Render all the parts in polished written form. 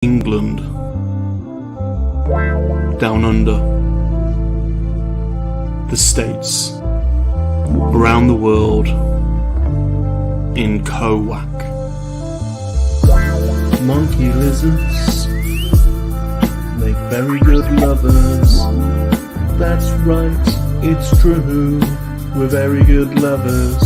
England, down under, the States, around the world, in KoWaK. Monkey lizards make very good lovers. That's right, it's true, we're very good lovers.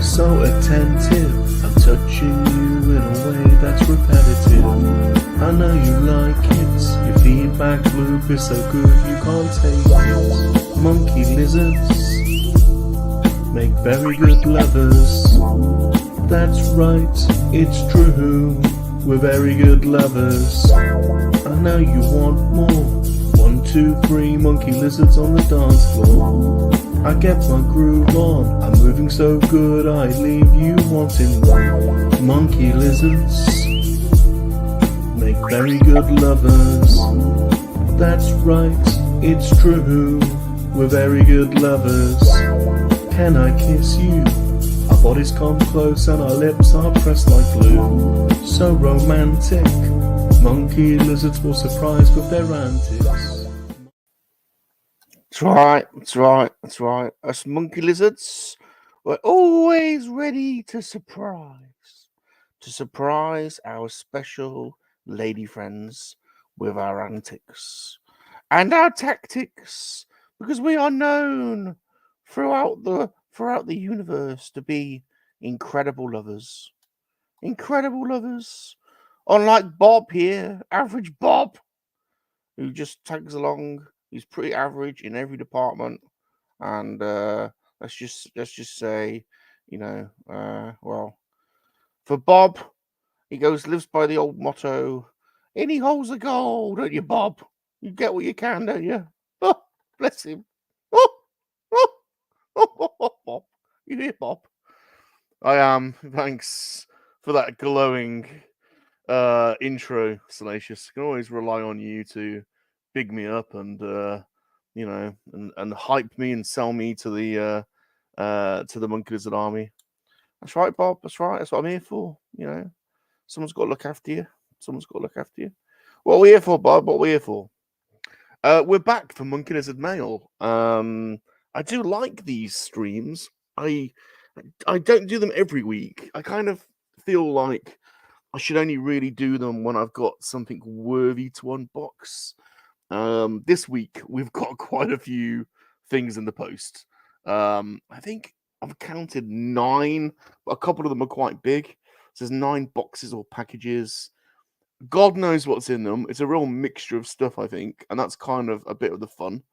So attentive, I'm touching you in a way that's repetitive. I know you like it, your feedback loop is so good you can't take it. Monkey lizards make very good lovers. That's right, it's true, we're very good lovers. I know you want more. 1, 2, 3 monkey lizards on the dance floor. I get my groove on, I'm moving so good I leave you wanting more. Monkey lizards make very good lovers. That's right, it's true, we're very good lovers. Can I kiss you? Our bodies come close and our lips are pressed like glue. So romantic, monkey lizards will surprise with their antics. That's right. Us monkey lizards, we're always ready to surprise our special lady friends with our antics and our tactics, because we are known throughout the universe to be incredible lovers. Unlike Bob here, average Bob, who just tags along. He's pretty average in every department, and let's just say, well, for Bob, he lives by the old motto: "Any holes of gold, don't you, Bob? You get what you can, don't you?" Oh, bless him. Bob, you hear, Bob? I am. Thanks for that glowing intro, Salacious. I can always rely on you to big me up and and hype me and sell me to the Monkey Lizard army. That's right, Bob. That's right. That's what I'm here for. Someone's got to look after you. What are we here for, Bob? What are we here for? We're back for Monkey Lizard Mail. I do like these streams. I don't do them every week. I kind of feel like I should only really do them when I've got something worthy to unbox. This week we've got quite a few things in the post. I think I've counted 9, but a couple of them are quite big. So there's 9 boxes or packages. God knows what's in them. It's a real mixture of stuff, I think, and that's kind of a bit of the fun.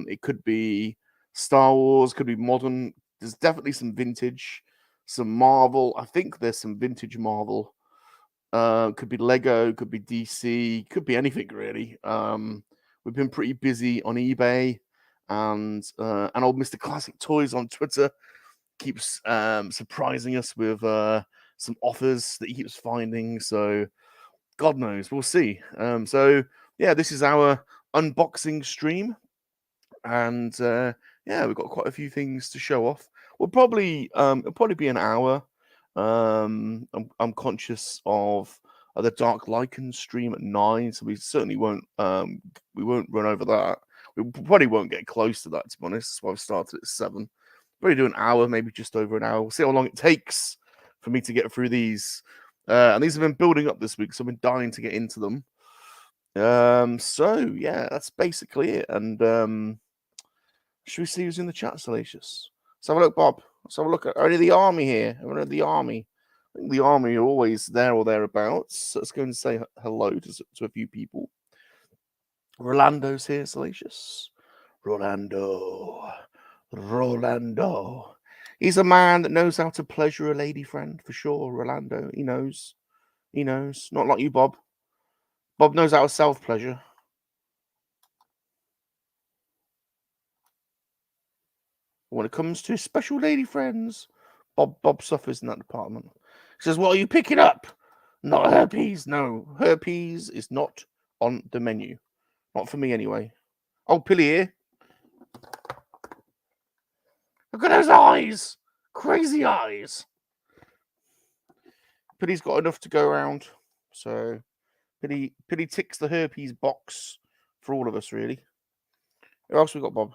It could be Star Wars, could be modern. There's definitely some vintage, some Marvel. I think there's some vintage Marvel. Could be Lego, could be DC, could be anything really. We've been pretty busy on eBay, and old Mr. Classic Toys on Twitter keeps surprising us with some offers that he keeps finding. So God knows, we'll see. So yeah, this is our unboxing stream, and yeah, we've got quite a few things to show off. It'll probably be an hour. I'm conscious of the Dark Lycan stream at 9, so we certainly won't run over that. We probably won't get close to that, to be honest. That's why I've started at 7. Probably do an hour, maybe just over an hour. We'll see how long it takes for me to get through these. And these have been building up this week, so I've been dying to get into them. So yeah, that's basically it. And should we see who's in the chat, Salacious? Let's have a look, Bob. Let's have a look at only the army here. Only the army. I think the army are always there or thereabouts. So let's go and say hello to a few people. Rolando's here, Salacious. Rolando. He's a man that knows how to pleasure a lady friend, for sure, Rolando. He knows. Not like you, Bob. Bob knows how to self-pleasure. When it comes to special lady friends, Bob suffers in that department. He says, "What are you picking up? Not herpes. No, herpes is not on the menu. Not for me, anyway." Oh, Pilly here. Look at those eyes. Crazy eyes. Pilly's got enough to go around. So, Pity ticks the herpes box for all of us, really. Who else we got, Bob?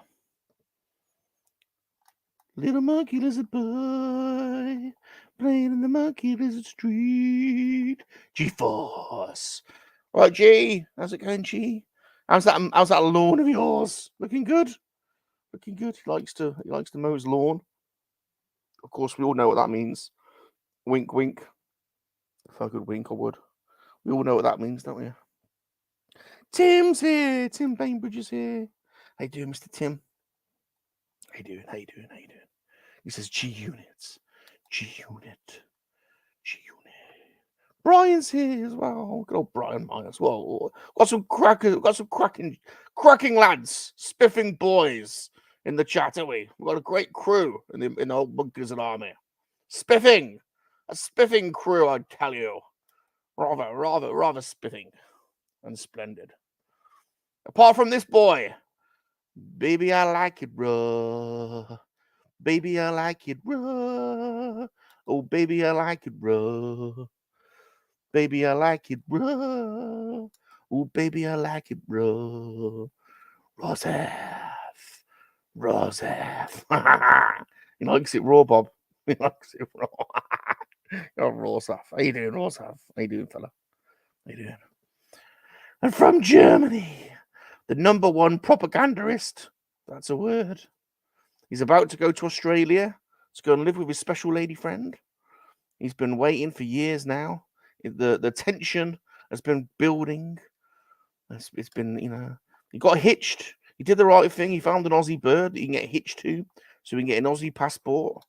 Little monkey lizard boy playing in the monkey lizard street. G-Force. All right, G. How's it going, G? How's that lawn of yours? Looking good? Looking good. He likes to mow his lawn. Of course, we all know what that means. Wink, wink. If I could wink, I would. We all know what that means, don't we? Tim's here. Tim Bainbridge is here. How you doing, Mr. Tim? How you doing? How you doing? How you doing? He says G-Units. G-Unit. G-Unit. Brian's here as well. Good old Brian mine as well. Got some cracking lads, spiffing boys in the chat, haven't we? We've got a great crew in the old MoNKeY-LiZaRD army. Spiffing. A spiffing crew, I tell you. Rather spiffing and splendid. Apart from this boy. Baby, I like it raw. Baby, I like it raw. Oh, baby, I like it raw. Baby, I like it raw. Oh, baby, I like it raw. Rosef. He likes it raw, Bob. He likes it raw. Oh, Rosef. How you doing, Rosef? How you doing, fella? How you doing? And from Germany, the #1 propagandist. That's a word. He's about to go to Australia to go and live with his special lady friend. He's been waiting for years now. The tension has been building. It's been, he got hitched. He did the right thing. He found an Aussie bird that he can get hitched to, so he can get an Aussie passport.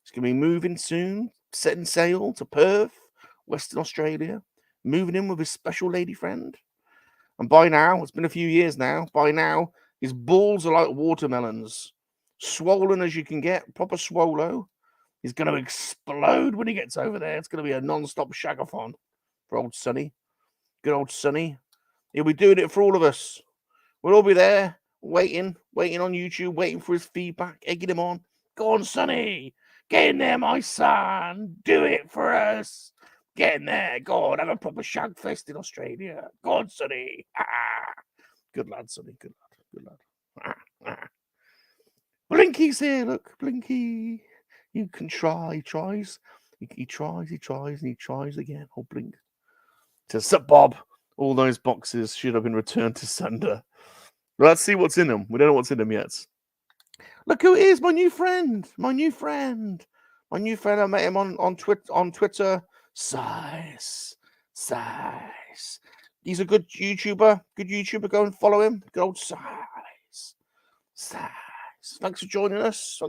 He's going to be moving soon, setting sail to Perth, Western Australia, moving in with his special lady friend. And by now, it's been a few years now, by now, his balls are like watermelons. Swollen as you can get, proper swallow. He's going to explode when he gets over there. It's going to be a non-stop shagathon for old Sonny. Good old Sonny. He'll be doing it for all of us. We'll all be there, waiting on YouTube, waiting for his feedback, egging him on. Go on, Sonny. Get in there, my son. Do it for us. Get in there. Go on, have a proper shag fest in Australia. Go on, Sonny. Good lad, Sonny. Good lad. Blinky's here. Look, Blinky. You can try. He tries. He tries, and he tries again. Oh, Blink. Says, sup, Bob. All those boxes should have been returned to sender. Let's see what's in them. We don't know what's in them yet. Look who it is, my new friend. I met him on Twitter. Size. He's a good YouTuber. Go and follow him. Good old Size. Thanks for joining us.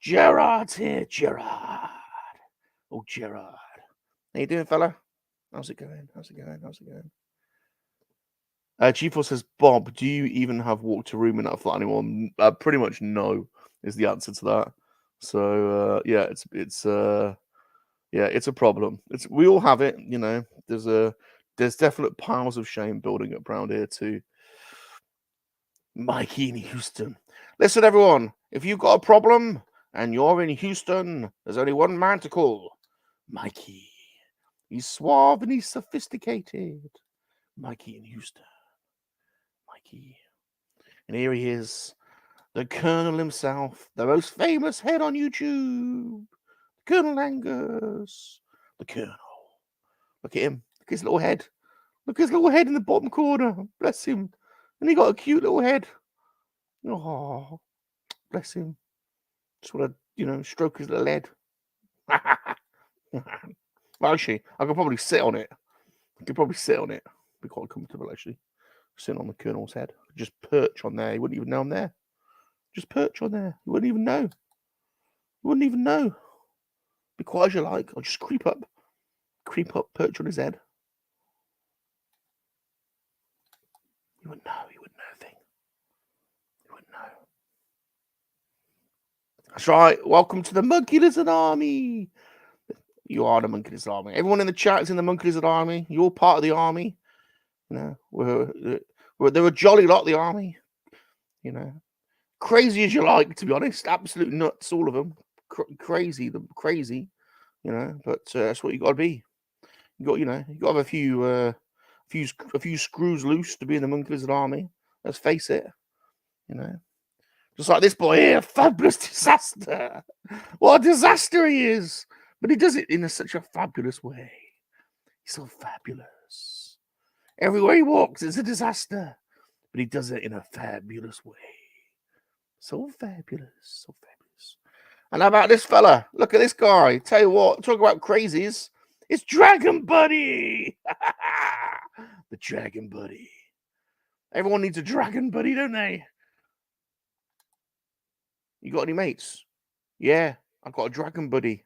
Gerard's here. Gerard. Oh, Gerard. How you doing, fella? How's it going? G4 says, Bob, do you even have walk to room in that flat anymore? Pretty much no is the answer to that. So yeah, it's a problem. We all have it, There's definite piles of shame building up around here too. Mikey in Houston. Listen, everyone, if you've got a problem and you're in Houston, there's only one man to call. Mikey. He's suave and he's sophisticated. Mikey in Houston. And here he is, the Colonel himself, the most famous head on YouTube, Colonel Angus, the Colonel. Look at him. Look at his little head. Look at his little head in the bottom corner. Bless him. And he got a cute little head. Oh, bless him. Just want to, stroke his little head. Well, actually, I could probably sit on it. Be quite comfortable, actually. Sitting on the Colonel's head. Just perch on there. He wouldn't even know I'm there. Just perch on there. He wouldn't even know. Be quiet as you like. I'll just creep up, perch on his head. He wouldn't know a thing. He wouldn't know. That's right. Welcome to the MoNKeY-LiZaRD army. You are the MoNKeY-LiZaRD army. Everyone in the chat is in the MoNKeY-LiZaRD army. You're part of the army. They're a jolly lot, the army. Crazy as you like, to be honest. Absolute nuts, all of them. Crazy. But that's what you got to be. You got, you know, you got to have a few screws loose to be in the monkey-lizard army. Let's face it, you know. Just like this boy here, fabulous disaster. What a disaster he is! But he does it in such a fabulous way. He's so fabulous. Everywhere he walks, it's a disaster. But he does it in a fabulous way. So fabulous, so fabulous. And how about this fella? Look at this guy. Tell you what, talk about crazies. It's Dragon Buddy! The Dragon Buddy. Everyone needs a Dragon Buddy, don't they? You got any mates? Yeah, I've got a Dragon Buddy.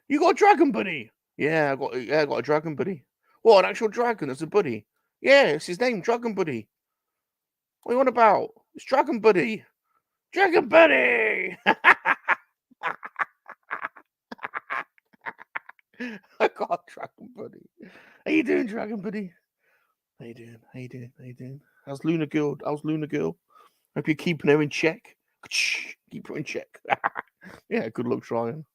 You got a Dragon Buddy? Yeah, I got a Dragon Buddy. What, an actual dragon that's a buddy? Yeah, it's his name, Dragon Buddy. What are you on about? It's Dragon Buddy. Dragon Buddy! I got a Dragon Buddy. How you doing, Dragon Buddy? How you doing? How you doing? How you doing? How's Luna Girl? How's Luna Girl? Hope you're keeping her in check. Keep her in check. Yeah, good luck trying.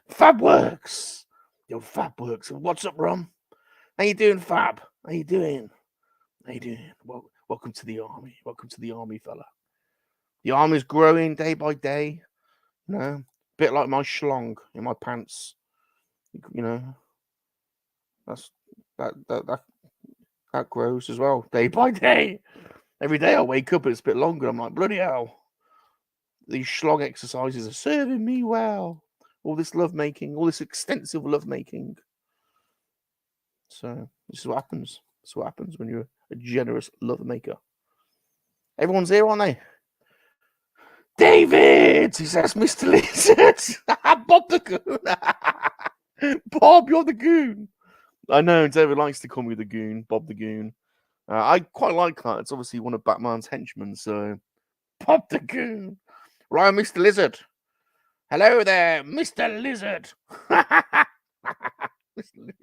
Fab Works. Yo, Fab Works. What's up, Rum? How you doing, Fab? How you doing? How you doing? Well, welcome to the army. Welcome to the army, fella. The army's growing day by day. You know, a bit like my schlong in my pants. You know, that grows as well, day by day. Every day I wake up, it's a bit longer. I'm like, bloody hell. These schlong exercises are serving me well. All this love making, all this extensive love making. So this is what happens. This is what happens when you're a generous love maker. Everyone's here, aren't they? David! He says, Mr. Lizard! Bob the Goon! Bob, you're the Goon! I know, David likes to call me the Goon, Bob the Goon. I quite like that. It's obviously one of Batman's henchmen, so... Bob the Goon! Right, Mr. Lizard. Hello there, Mr. Lizard! Mr. Lizard.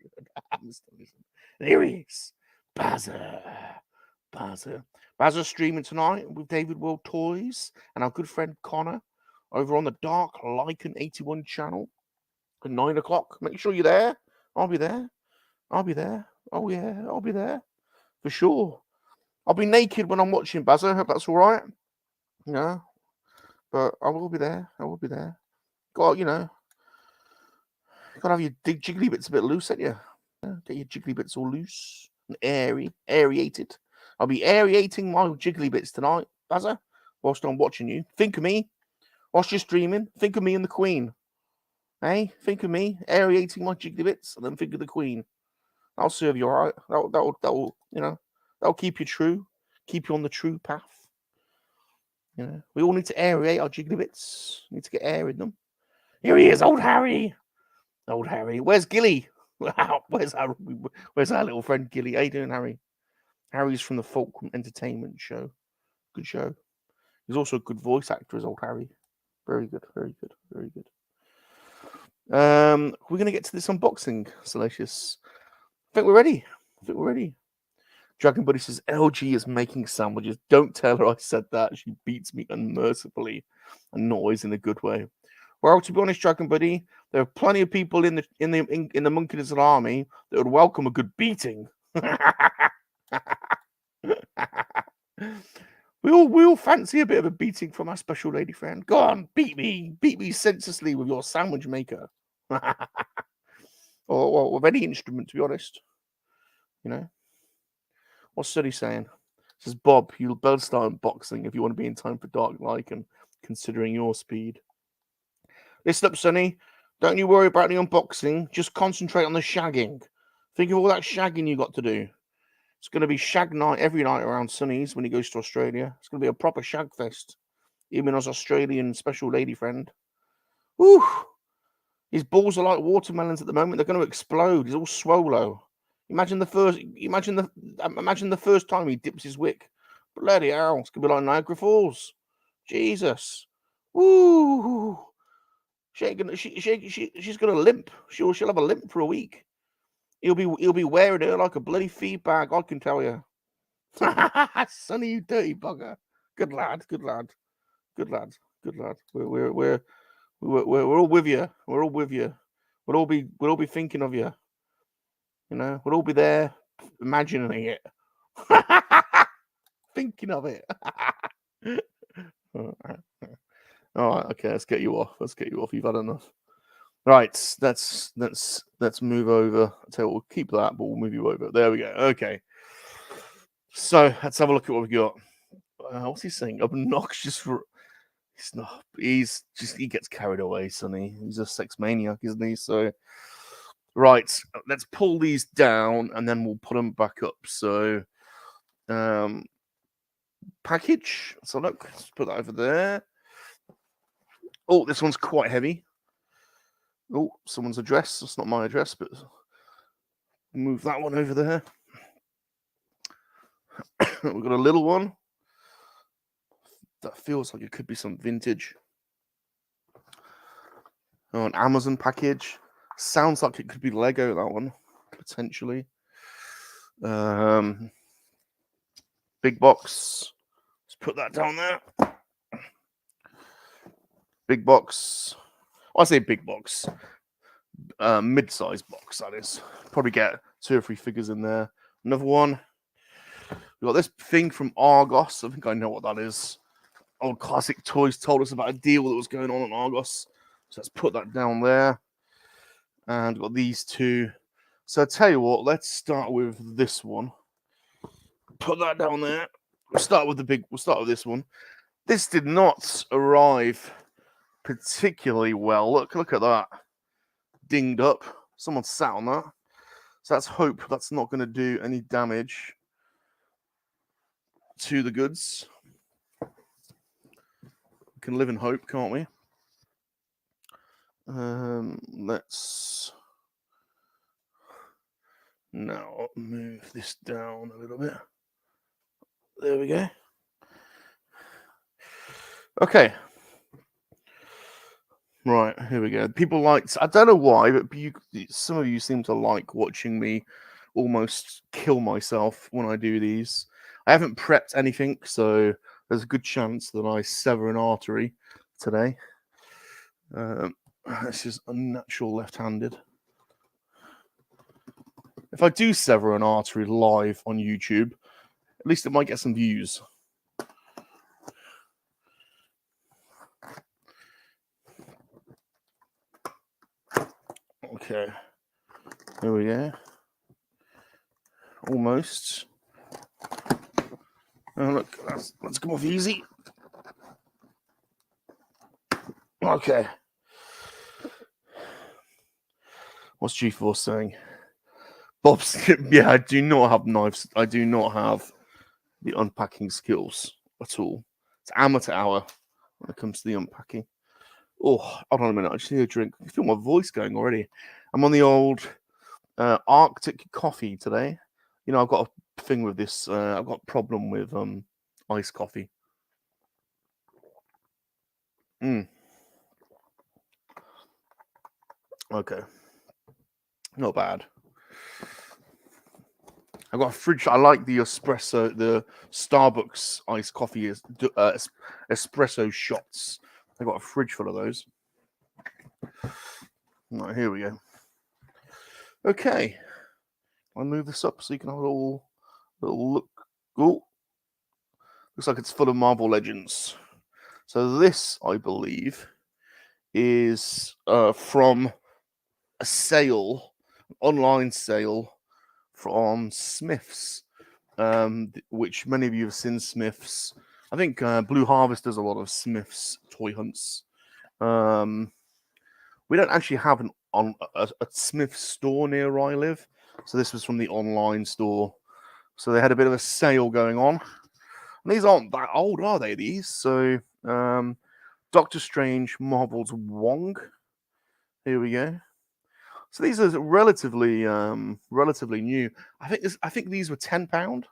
Mr. Lizard. There he is. Bazza's streaming tonight with David World Toys and our good friend Connor over on the Dark Lycan 81 channel at 9 o'clock. Make sure you're there. I'll be there. I'll be there. Oh, yeah, I'll be there. For sure. I'll be naked when I'm watching, Bazza. Hope that's all right. Yeah. But I will be there. I will be there. Got, you know, got to have your jiggly bits a bit loose, ain't you? Get your jiggly bits all loose and aerated. I'll be aerating my jiggly bits tonight, Bazza, whilst I'm watching you. Think of me. Whilst you're streaming, think of me and the Queen. Hey, think of me aerating my jiggly bits and then think of the Queen. That'll serve you all right. That'll you know, that'll keep you true. Keep you on the true path. You know, we all need to aerate our jiggly bits. Need to get air in them. Here he is, old Harry. Old Harry. Where's Gilly? Where's our little friend Gilly? How you doing, Harry? Harry's from the Fulcrum Entertainment show. Good show. He's also a good voice actor as old Harry. Very good, very good, very good. We're going to get to this unboxing, Salacious. I think we're ready. Dragon Buddy says, LG is making sandwiches. Don't tell her I said that. She beats me unmercifully. And not always in a good way. Well, to be honest, Dragon Buddy, there are plenty of people in the monkey-lizard army that would welcome a good beating. we all fancy a bit of a beating from our special lady friend. Go on, beat me senselessly with your sandwich maker, or with any instrument. To be honest, you know. What's Study saying? It says Bob, you'll both start unboxing if you want to be in time for Dark Lycan, considering your speed. Listen up, Sonny. Don't you worry about the unboxing. Just concentrate on the shagging. Think of all that shagging you got to do. It's going to be shag night every night around Sonny's when he goes to Australia. It's going to be a proper shag fest. Even as Australian special lady friend. Woo! His balls are like watermelons at the moment. They're going to explode. He's all swollo. Imagine the first time he dips his wick. Bloody hell! It's going to be like Niagara Falls. Jesus. Woo! She's gonna limp. She'll have a limp for a week. He'll be wearing her like a bloody feed bag. I can tell you. Sonny, you dirty bugger. Good lad. We're all with you. We'll all be thinking of you. You know, we'll all be there imagining it, thinking of it. All right, okay, let's get you off. Let's get you off. You've had enough. Right, let's move over. I'll tell you what, we'll keep that, but we'll move you over. There we go. Okay. So let's have a look at what we got. What's he saying? Obnoxious. He's not. He's just. He gets carried away, Sonny. He's a sex maniac, isn't he? So, right. Let's pull these down, and then we'll put them back up. So, package. So look, let's put that over there. Oh, this one's quite heavy. Oh, someone's address. That's not my address, but move that one over there. We've got a little one. That feels like it could be some vintage. Oh, an Amazon package. Sounds like it could be Lego, that one, potentially. Big box. Let's put that down there. Big box. Well, I say big box. Mid-sized box, that is. Probably get 2 or 3 figures in there. Another one. We've got this thing from Argos. I think I know what that is. Old Classic Toys told us about a deal that was going on Argos. So let's put that down there. And we've got these 2. So I'll tell you what, let's start with this one. Put that down there. We'll start with this one. This did not arrive particularly well. Look at that. Dinged up. Someone sat on that. So let's hope that's not going to do any damage to the goods. We can live in hope, can't we? Let's now move this down a little bit. There we go. Okay. Right, here we go. People liked, I don't know why, but some of you seem to like watching me almost kill myself when I do these. I haven't prepped anything, so there's a good chance that I sever an artery today. This is unnatural left-handed. If I do sever an artery live on YouTube, at least it might get some views. Okay, here we go. Almost. Oh, look, let's come off easy. Okay. What's G4 saying? Bob's, yeah, I do not have knives. I do not have the unpacking skills at all. It's amateur hour when it comes to the unpacking. Oh, hold on a minute. I just need a drink. I feel my voice going already. I'm on the old Arctic coffee today. You know, I've got a thing with this. I've got a problem with iced coffee. Okay. Not bad. I've got a fridge. I like the espresso, the Starbucks iced coffee espresso shots. I got a fridge full of those. Right, here we go. Okay. I'll move this up so you can have a little look. Oh, looks like it's full of Marvel Legends. So this, I believe, is from a sale, online sale from Smith's, which many of you have seen Smith's. I think Blue Harvest does a lot of Smith's toy hunts. We don't actually have a Smith's store near where I live, so this was from the online store. So they had a bit of a sale going on. And these aren't that old, are they? These so Doctor Strange, Marvel's Wong. Here we go. So these are relatively new. I think these were £10.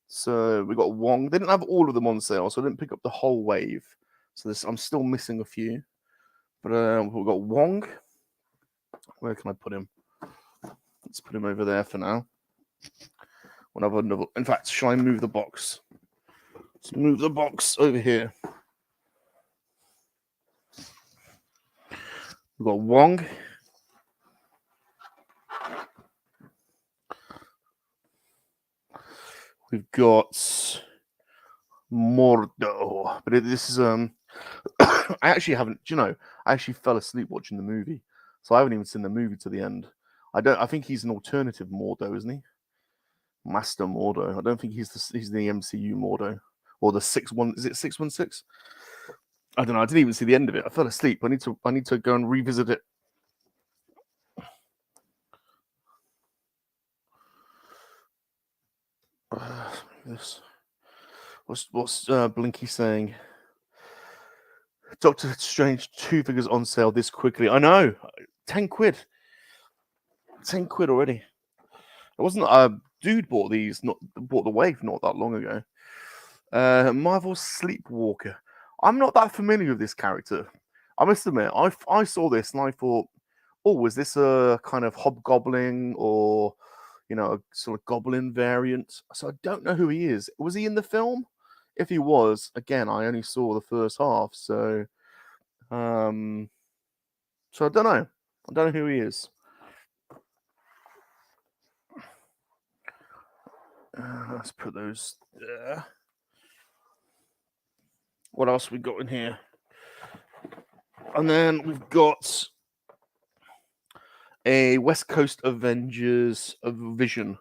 So we got Wong. They didn't have all of them on sale, so I didn't pick up the whole wave. So this, I'm still missing a few. But we've got Wong. Where can I put him? Let's put him over there for now. We'll have another. In fact, shall I move the box? Let's move the box over here. We've got Wong. We've got Mordo, but this is I actually haven't. Do you know? I actually fell asleep watching the movie, so I haven't even seen the movie to the end. I think he's an alternative Mordo, isn't he? Master Mordo. I don't think he's the MCU Mordo or the 6-1. Is it 616? I don't know. I didn't even see the end of it. I fell asleep. I need to go and revisit it. This. What's Blinky saying? Doctor Strange 2 figures on sale this quickly. I know. 10 quid. 10 quid already. It wasn't a dude bought the wave not that long ago. Marvel Sleepwalker. I'm not that familiar with this character. I must admit, I saw this and I thought, oh, was this a kind of hobgoblin or a sort of goblin variant? So I don't know who he is. Was he in the film? If he was, again, I only saw the first half, so I don't know. I don't know who he is. Let's put those there. What else we got in here? And then we've got a West Coast Avengers Vision.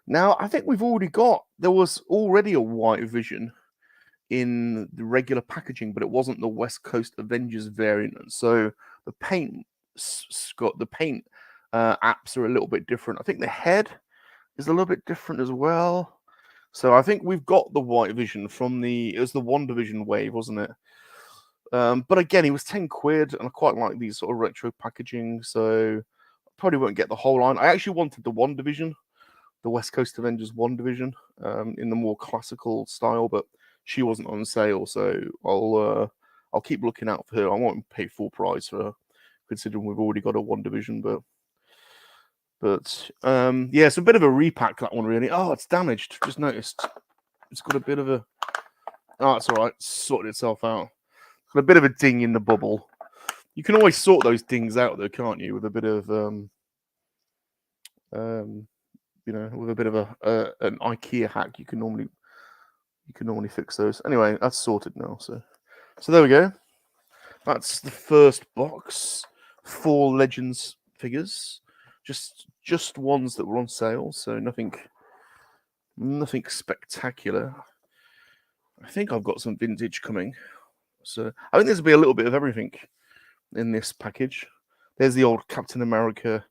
Now, I think we've already there was already a white Vision in the regular packaging, but it wasn't the West Coast Avengers variant. So the paint apps are a little bit different. I think the head is a little bit different as well. So I think we've got the white Vision it was the WandaVision wave, wasn't it? But again, it was 10 quid, and I quite like these sort of retro packaging, so I probably won't get the whole line. I actually wanted the WandaVision, the West Coast Avengers WandaVision, in the more classical style, but she wasn't on sale, so I'll keep looking out for her. I won't pay full price for her, considering we've already got a WandaVision, but yeah, it's a bit of a repack, that one, really. Oh, it's damaged. Just noticed. It's got a bit of a... Oh, it's all right. It's sorted itself out. It's got a bit of a ding in the bubble. You can always sort those dings out, though, can't you? With a bit of, with a bit of an IKEA hack, you can normally fix those. Anyway, that's sorted now. So there we go. That's the first box. 4 Legends figures. Just ones that were on sale, so nothing spectacular. I think I've got some vintage coming, so I think there's will be a little bit of everything in this package. There's the old Captain America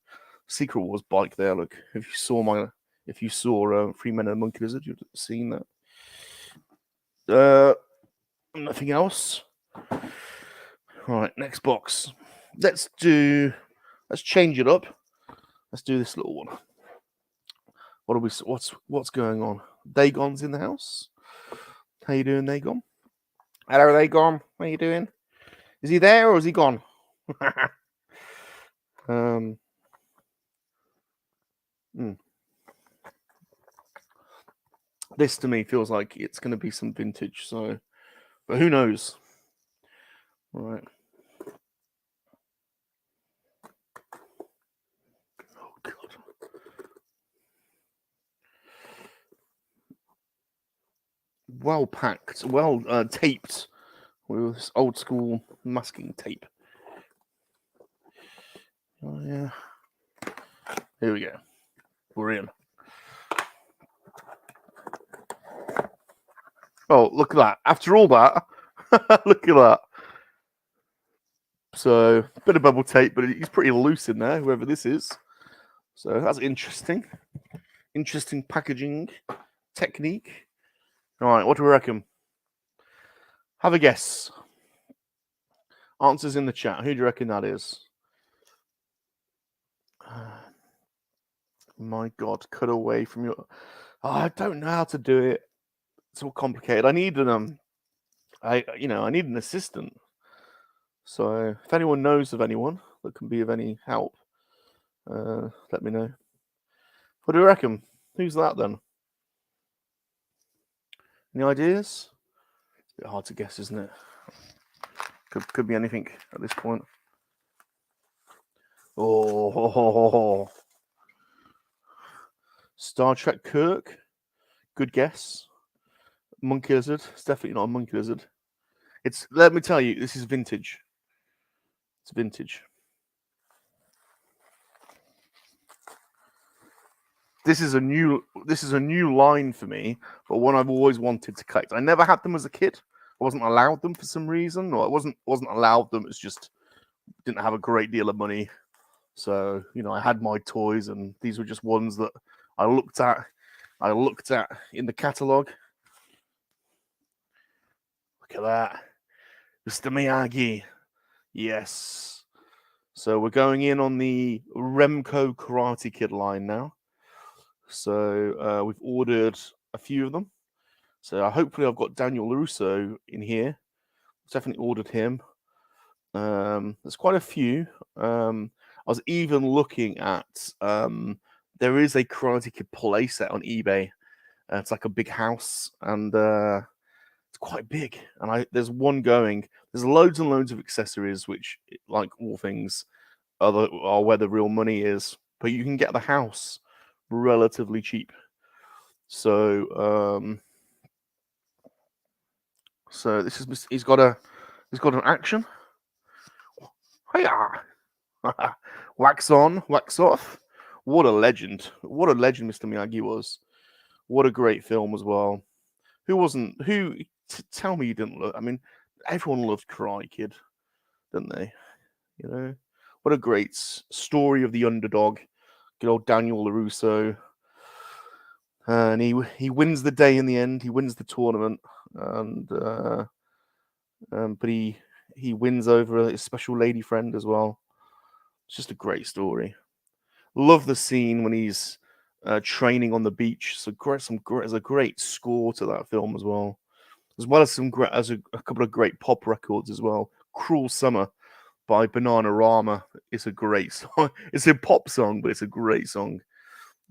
Secret Wars bike there. Look, if you saw 3 Men and a Monkey-Lizard, you'd have seen that. Nothing else. All right, next box. Let's change it up. Let's do this little one. What's going on? Dagon's in the house. How you doing, Dagon? Hello, Dagon. How you doing? Is he there or is he gone? This to me feels like it's going to be some vintage. So, but who knows? All right. Oh God. Well packed, well taped with this old school masking tape. Oh yeah. Here we go. We're in. Oh, look at that. After all that, look at that. So, a bit of bubble tape, but he's pretty loose in there, whoever this is. So, that's interesting. Interesting packaging technique. All right, what do we reckon? Have a guess. Answers in the chat. Who do you reckon that is? My God, cut away from your... Oh, I don't know how to do it. It's all complicated. I need I need an assistant. So if anyone knows of anyone that can be of any help, let me know. What do you reckon? Who's that then? Any ideas? It's a bit hard to guess, isn't it? Could be anything at this point. Oh, Star Trek Kirk, Good guess. Monkey lizard. It's definitely not a monkey lizard. It's. Let me tell you, this is vintage. It's vintage. This is a new line for me, but one I've always wanted to collect. I never had them as a kid. I wasn't allowed them for some reason, or I wasn't allowed them. It's just didn't have a great deal of money. So, I had my toys, and these were just ones that I looked at in the catalogue. Look at that. Mr. Miyagi. Yes. So we're going in on the Remco Karate Kid line now. So we've ordered a few of them. So hopefully I've got Daniel LaRusso in here. Definitely ordered him. There's quite a few. I was even looking at there is a Karate Kid playset on eBay. It's like a big house, and it's quite big. And there's one going. There's loads and loads of accessories, which, like all things, are where the real money is. But you can get the house relatively cheap. So this is he's got an action. Hiya! Wax on, wax off. What a legend! What a legend Mr. Miyagi was. What a great film as well. Tell me you didn't love. I mean, everyone loved Karate Kid, didn't they? What a great story of the underdog. Good old Daniel LaRusso. And he wins the day in the end. He wins the tournament, and but he wins over his special lady friend as well. It's just a great story. Love the scene when he's training on the beach. So there's a great score to that film as well as a couple of great pop records as well. Cruel Summer by Bananarama. It's a great song. It's a pop song, but it's a great song.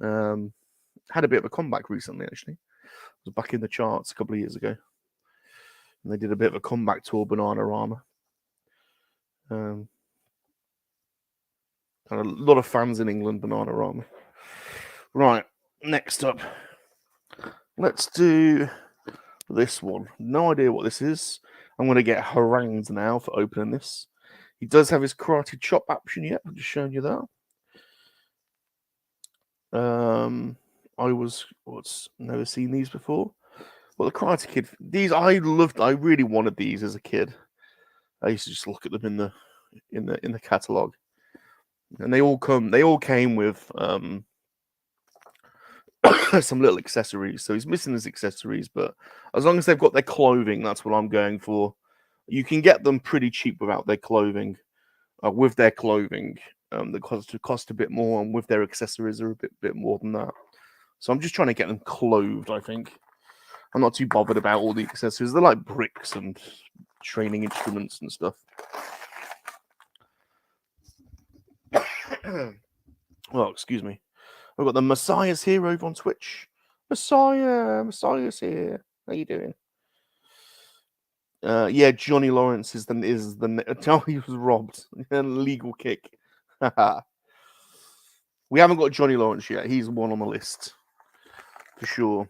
Had a bit of a comeback recently, actually. It was back in the charts a couple of years ago. And they did a bit of a comeback tour, Bananarama. And a lot of fans in England, Bananarama. Right, next up. Let's do this one. No idea what this is. I'm going to get harangued now for opening this. He does have his karate chop option yet. I'm just showing you that. Never seen these before. Well, the Karate Kid, these I really wanted these as a kid. I used to just look at them in the catalog, and they all came with some little accessories. So he's missing his accessories, but as long as they've got their clothing, that's what I'm going for. You can get them pretty cheap without their clothing. With their clothing, they cost a bit more, and with their accessories are a bit more than that. So I'm just trying to get them clothed, I think. I'm not too bothered about all the accessories. They're like bricks and training instruments and stuff. Well, excuse me. I've got the Messiah's here over on Twitch. Messiah's here. How you doing? Yeah, Johnny Lawrence is the tell he was robbed. Legal kick. We haven't got Johnny Lawrence yet. He's one on the list for sure.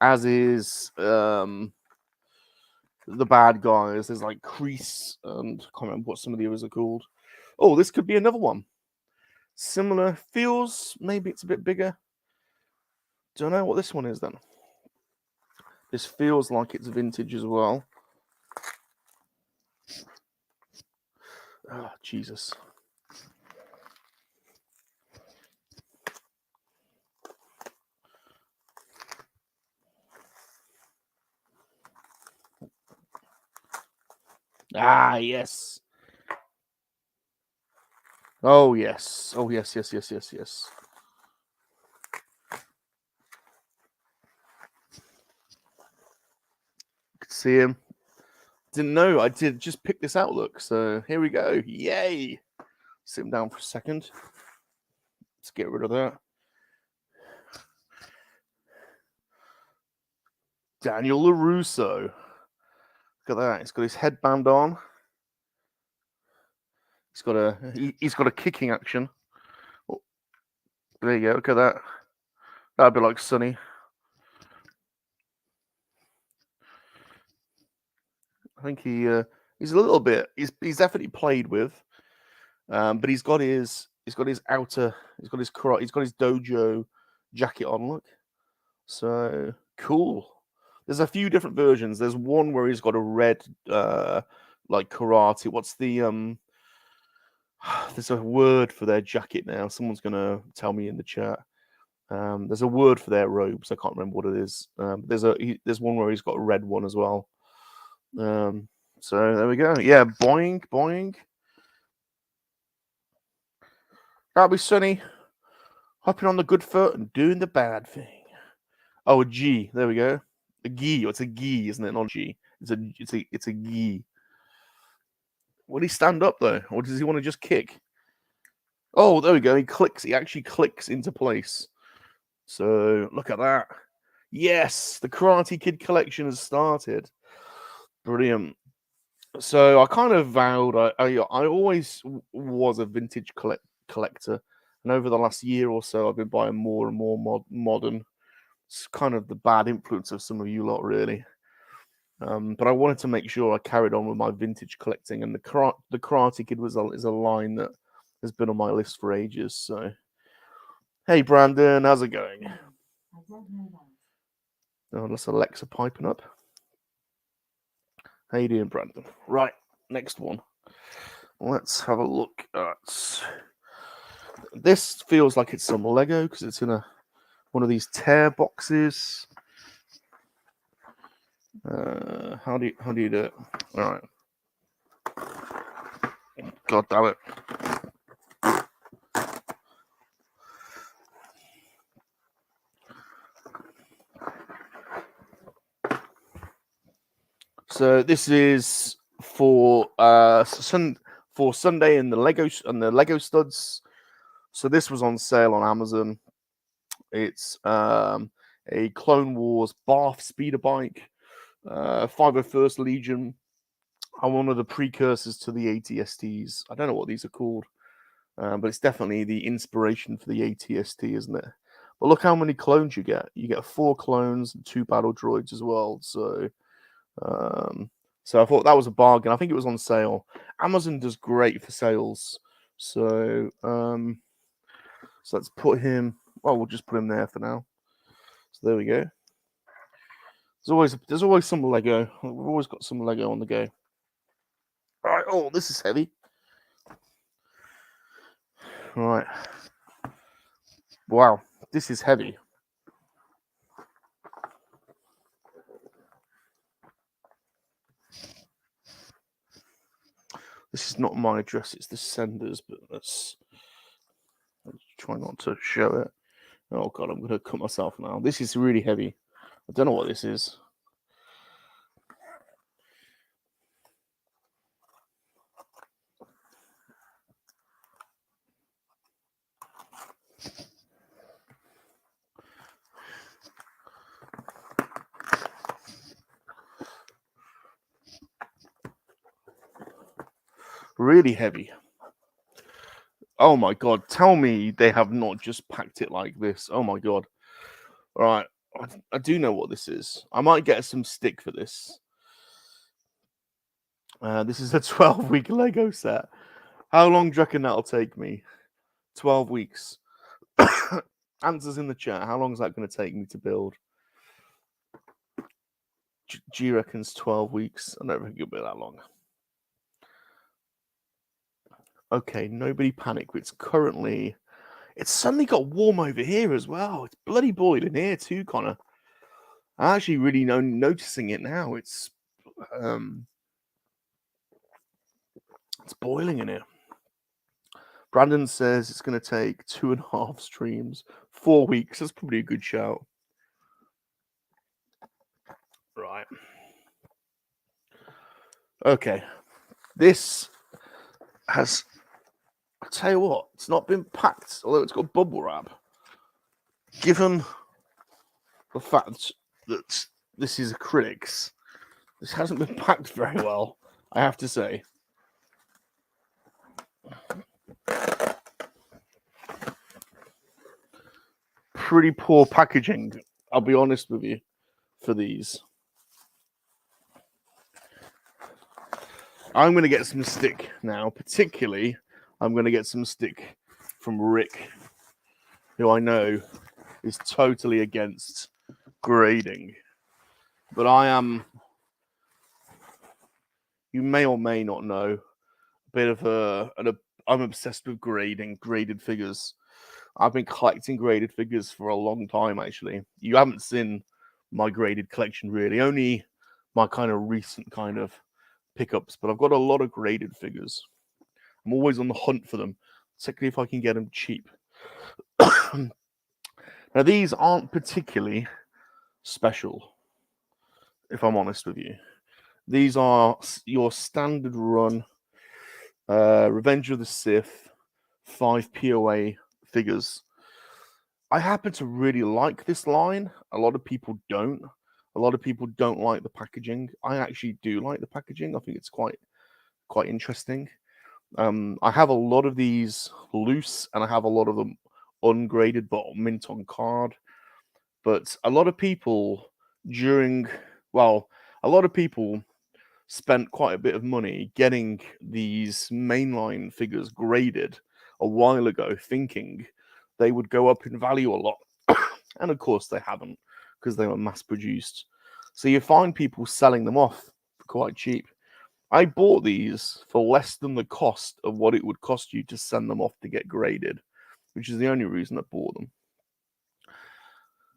As is the bad guys. There's like Crease and I can't remember what some of the others are called. Oh, this could be another one. Similar feels. Maybe it's a bit bigger. Don't know what this one is then. This feels like it's vintage as well. Oh, Jesus. Ah, yes. Oh, yes. Oh, yes. You could see him. Didn't know. I did just pick this out, look. So here we go. Yay. Sit him down for a second. Let's get rid of that. Daniel LaRusso. Look at that. He's got his headband on. He's got a kicking action. Oh, there you go. Look at that. That'd be like Sonny. think he's a little bit. He's definitely played with, but he's got his outer. He's got his dojo jacket on. Look, so cool. There's a few different versions. There's one where he's got a red, like karate. What's the There's a word for their jacket now. Someone's gonna tell me in the chat. There's a word for their robes. I can't remember what it is. There's one where he's got a red one as well. So there we go. Yeah, boing, boing. That'll be Sunny. Hopping on the good foot and doing the bad thing. Oh, a G. There we go. A gi. It's a gi, isn't it? Not a G. It's a gi. Will he stand up though, or does he want to just kick? Oh, there we go. He clicks. He actually clicks into place. So look at that. Yes, the Karate Kid collection has started. Brilliant. So I kind of vowed. I always was a vintage collector, and over the last year or so, I've been buying more and more modern. It's kind of the bad influence of some of you lot, really. But I wanted to make sure I carried on with my vintage collecting, and the Karate Kid is a line that has been on my list for ages. So, hey Brandon, how's it going? Oh, that's Alexa piping up. How you doing, Brandon? Right, next one. Let's have a look at. This feels like it's some Lego because it's in one of these tear boxes. How do you do it? All right. God damn it. So this is for Sunday in the Lego studs. So this was on sale on Amazon. It's a Clone Wars Bath speeder bike, 501st Legion, and one of the precursors to the ATSTs. I don't know what these are called, but it's definitely the inspiration for the ATST, isn't it? But look how many clones you get. You get 4 clones and 2 battle droids as well. So I thought that was a bargain. I think it was on sale. Amazon does great for sales. So let's put him. Well, we'll just put him there for now. So there we go. There's always some Lego. We've always got some Lego on the go. All right. Oh, this is heavy. All right. Wow, this is heavy. This is not my address, it's the sender's, but let's try not to show it. Oh god, I'm going to cut myself now. This is really heavy. I don't know what this is. Really heavy. Oh my god, tell me they have not just packed it like this. Oh my god. All right, I do know what this is. I might get some stick for this. This is a 12-week Lego set. How long do you reckon that'll take me? 12 weeks. Answers in the chat. How long is that going to take me to build? G reckons 12 weeks. I don't think it'll be that long. Okay, nobody panic. It's suddenly got warm over here as well. It's bloody boiling here too, Connor. I'm actually really noticing it now. It's boiling in here. Brandon says it's going to take 2.5 streams, 4 weeks. That's probably a good shout. Right. Okay. This has, I'll tell you what, it's not been packed, although it's got bubble wrap. Given the fact that this is acrylics, this hasn't been packed very well, I have to say. Pretty poor packaging, I'll be honest with you, for these. I'm going to get some stick now. Particularly, I'm going to get some stick from Rick, who I know is totally against grading. But I am, you may or may not know, a bit of I'm obsessed with graded figures. I've been collecting graded figures for a long time, actually. You haven't seen my graded collection, really. Only my kind of recent kind of pickups. But I've got a lot of graded figures. I'm always on the hunt for them, particularly if I can get them cheap. Now, these aren't particularly special, if I'm honest with you. These are your standard run Revenge of the Sith 5 POA figures. I happen to really like this line. A lot of people don't. A lot of people don't like the packaging. I actually do like the packaging. I think it's quite interesting. I have a lot of these loose, and I have a lot of them ungraded but mint on card. But a lot of people spent quite a bit of money getting these mainline figures graded a while ago, thinking they would go up in value a lot. And of course they haven't, because they were mass produced. So you find people selling them off for quite cheap. I bought these for less than the cost of what it would cost you to send them off to get graded, which is the only reason I bought them.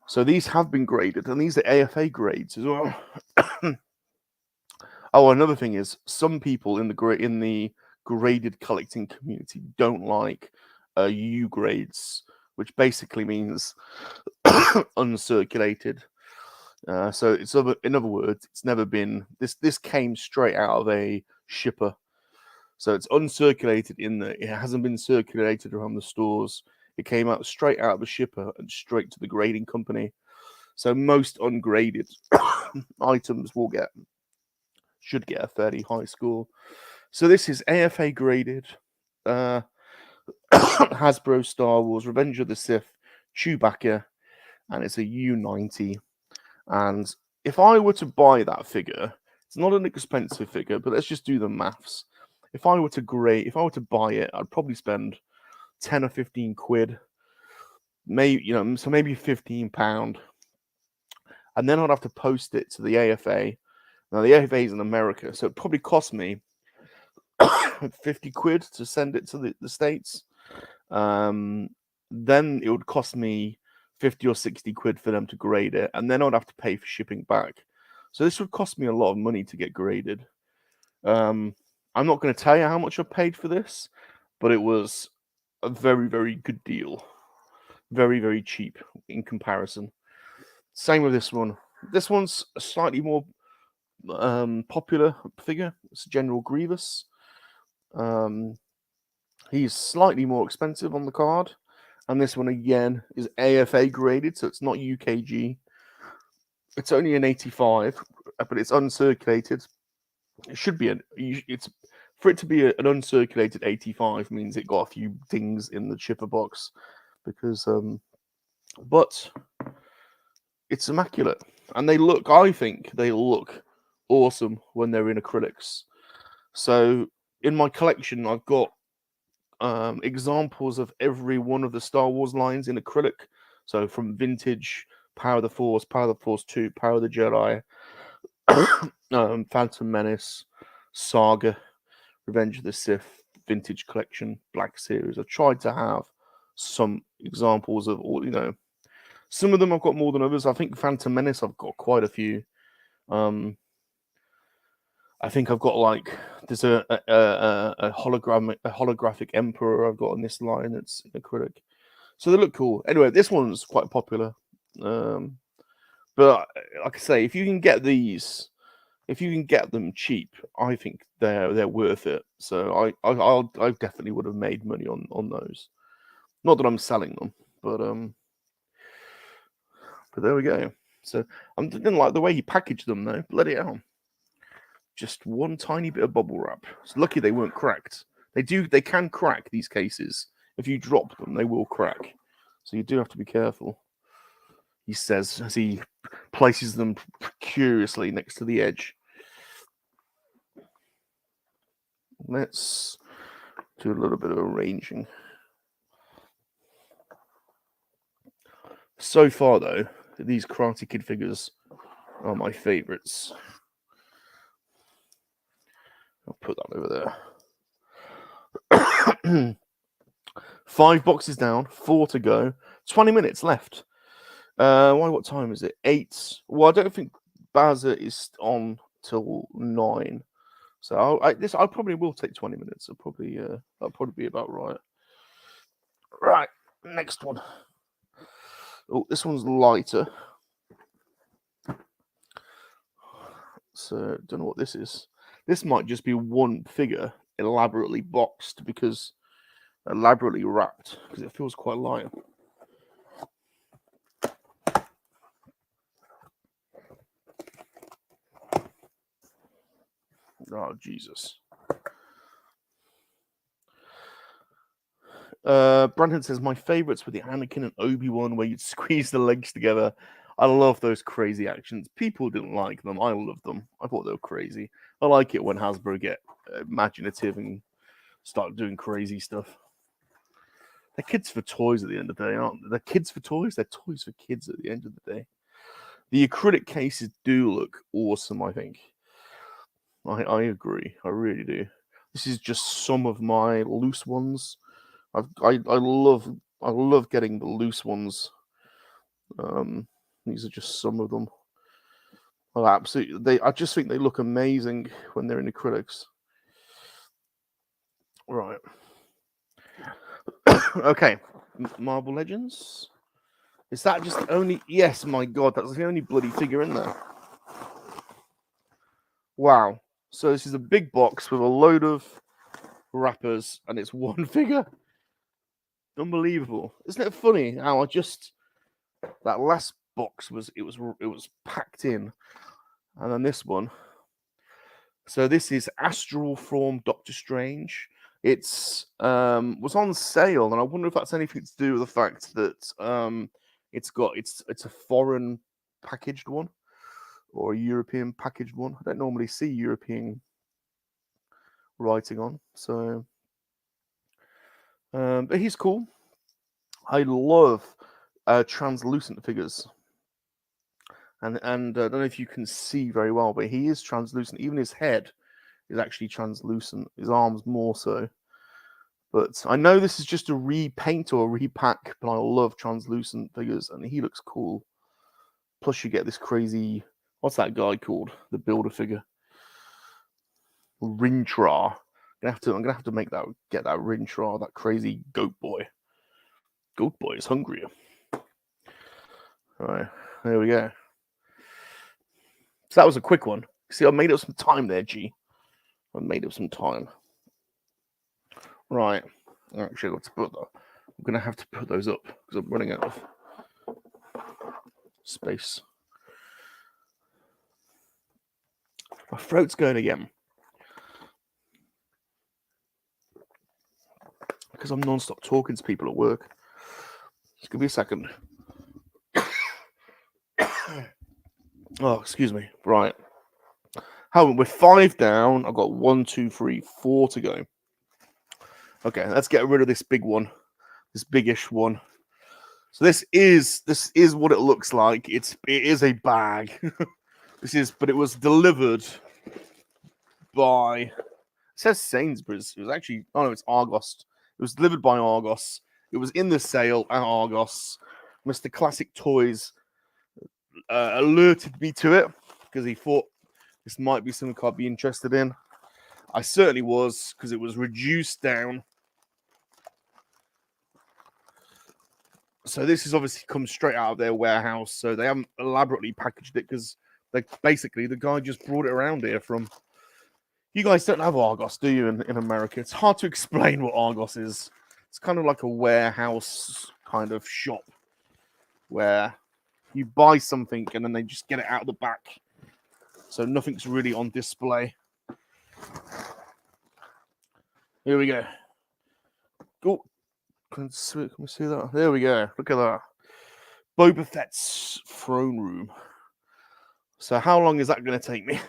So these have been graded, and these are AFA grades as well. Oh, another thing is, some people in the graded collecting community don't like U grades, which basically means uncirculated. So it's in other words, it's never been this came straight out of a shipper. So it's uncirculated it hasn't been circulated around the stores. It came out straight out of the shipper and straight to the grading company. So most ungraded items should get a fairly high score. So this is AFA graded Hasbro Star Wars Revenge of the Sith Chewbacca, and it's a U90. And if I were to buy that figure, it's not an expensive figure, but let's just do the maths. If I were to buy it, I'd probably spend 10 or 15 quid, maybe maybe £15, and then I'd have to post it to the AFA. Now the AFA is in America, so it probably cost me 50 quid to send it to the States. Then it would cost me 50 or 60 quid for them to grade it, and then I'd have to pay for shipping back. So this would cost me a lot of money to get graded. I'm not going to tell you how much I paid for this, but it was a very, very good deal. Very, very cheap in comparison. Same with this one. This one's a slightly more popular figure. It's General Grievous. He's slightly more expensive on the card. And this one, again, is AFA graded, so it's not UKG. It's only an 85, but it's uncirculated. It should be for it to be an uncirculated 85 means it got a few dings in the chipper box, because but it's immaculate, and I think they look awesome when they're in acrylics. So in my collection, I've got examples of every one of the Star Wars lines in acrylic. So from vintage, Power of the Force, Power of the Force 2, Power of the Jedi, Phantom Menace, Saga, Revenge of the Sith, Vintage Collection, Black Series. I've tried to have some examples of all, some of them I've got more than others. I think Phantom Menace, I've got quite a few. I think I've got there's a holographic Emperor I've got on this line that's in acrylic. So they look cool. Anyway, this one's quite popular. But like I say, if you can get them cheap, I think they're worth it. So I definitely would have made money on those. Not that I'm selling them, but there we go. So I didn't like the way he packaged them though. Bloody hell. Just one tiny bit of bubble wrap. It's lucky they weren't cracked. They can crack these cases. If you drop them, they will crack. So you do have to be careful. He says as he places them curiously next to the edge. let's do a little bit of arranging. So far, though, these Karate Kid figures are my favorites. I'll put that over there. 5 boxes down, 4 to go, 20 minutes left. What time is it? 8. Well, I don't think Bazza is on till 9. So I probably will take 20 minutes. That'll probably be about right. Right, next one. Oh, this one's lighter. So don't know what this is. This might just be one figure elaborately boxed because elaborately wrapped because it feels quite light. Oh, Jesus. Brandon says, my favorites were the Anakin and Obi-Wan where you'd squeeze the legs together. I love those crazy actions. People didn't like them. I loved them. I thought they were crazy. I like it when Hasbro get imaginative and start doing crazy stuff. They're kids for toys at the end of the day, aren't they? They're kids for toys. They're toys for kids at the end of the day. The acrylic cases do look awesome, I think. I agree. I really do. This is just some of my loose ones. I love getting the loose ones. These are just some of them. Oh, absolutely. I just think they look amazing when they're in acrylics. Right. Okay. Marvel Legends. Is that just only? Yes, my God, that's the only bloody figure in there. Wow. So this is a big box with a load of wrappers, and it's one figure. Unbelievable. Isn't it funny how that last box was packed in, and then this one. So this is Astral Form Doctor Strange. It's was on sale, and I wonder if that's anything to do with the fact that it's a foreign packaged one or a European packaged one. I don't normally see European writing on, so but he's cool. I love translucent figures. And I don't know if you can see very well, but he is translucent. Even his head is actually translucent. His arms more so. But I know this is just a repaint or a repack, but I love translucent figures, and he looks cool. Plus, you get this crazy. What's that guy called? The builder figure. Rintra. I'm gonna have to get that Rintra, that crazy goat boy. Goat boy is hungrier. All right, there we go. So that was a quick one. See, I made up some time there, G. I made up some time. Right. Actually, I'm going to have to put those up because I'm running out of space. My throat's going again. Because I'm non-stop talking to people at work. Just give me a second. Oh, excuse me. Right. We're 5 down. I've got 1, 2, 3, 4 to go. Okay, let's get rid of this big one. This biggish one. So this is what it looks like. It is a bag. But it was delivered by, it says Sainsbury's. It was actually, oh no, it's Argos. It was delivered by Argos. It was in the sale at Argos. Mr. Classic Toys alerted me to it because he thought this might be something I'd be interested in. I certainly was, because it was reduced down. So this is obviously come straight out of their warehouse. So they haven't elaborately packaged it because basically the guy just brought it around here from. You guys don't have Argos, do you, in America? It's hard to explain what Argos is. It's kind of like a warehouse kind of shop where you buy something and then they just get it out of the back. So nothing's really on display. Here we go. Oh, can we see that? There we go. Look at that. Boba Fett's throne room. So how long is that going to take me?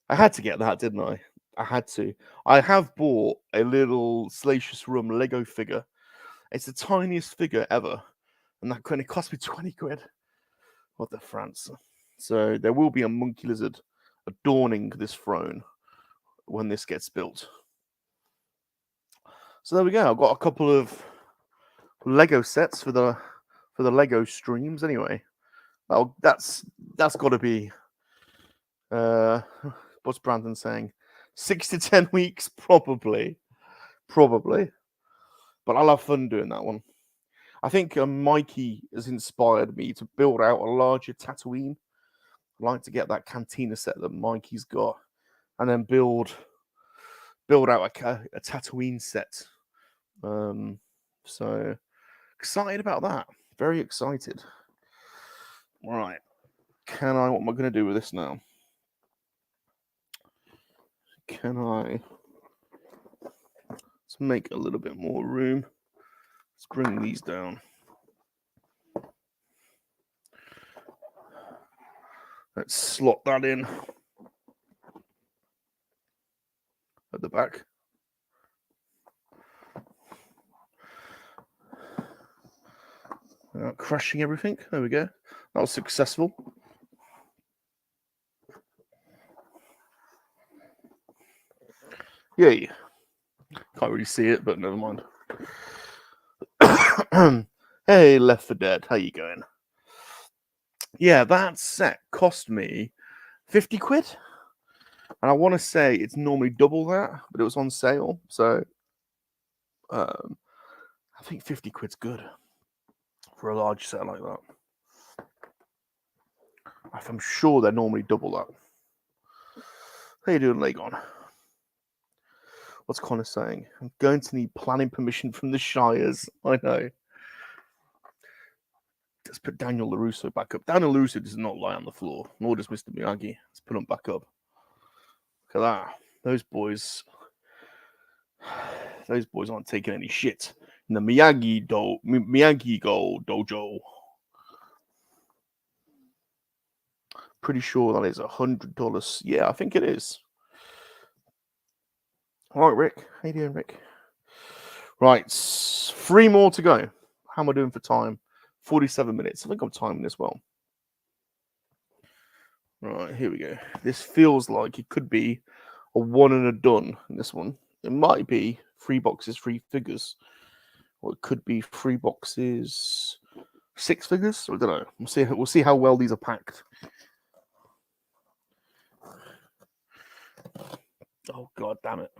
I had to get that, didn't I? I had to. I have bought a little Salacious Rum Lego figure. It's the tiniest figure ever, and that it cost me 20 quid. What the France? So there will be a monkey lizard adorning this throne when this gets built. So there we go. I've got a couple of Lego sets for the Lego streams. Anyway, that's got to be what's Brandon saying? 6 to 10 weeks, probably. But I'll have fun doing that one. I think Mikey has inspired me to build out a larger Tatooine. I'd like to get that cantina set that Mikey's got, and then build out a Tatooine set. So excited about that. Very excited. All right. What am I going to do with this now? Let's make a little bit more room. Let's bring these down. Let's slot that in at the back. Crashing everything. There we go. That was successful. Yay. Can't really see it, but never mind. Hey, Left 4 Dead. How you going? Yeah, that set cost me 50 quid. And I want to say it's normally double that, but it was on sale. So I think 50 quid's good for a large set like that. I'm sure they're normally double that. How you doing, Lagon? What's Connor saying? I'm going to need planning permission from the Shires. I know. Let's put Daniel LaRusso back up. Daniel LaRusso does not lie on the floor, nor does Mr. Miyagi. Let's put him back up. Look at that. Those boys aren't taking any shit in the Miyagi Go dojo. Pretty sure that is $100. Yeah, I think it is. All right, Rick. How you doing, Rick? Right, 3 more to go. How am I doing for time? 47 minutes. I think I'm timing this well. Right, here we go. This feels like it could be a one and a done in this one. It might be 3 boxes, 3 figures. Or it could be 3 boxes, 6 figures. I don't know. We'll see how well these are packed. Oh, God damn it.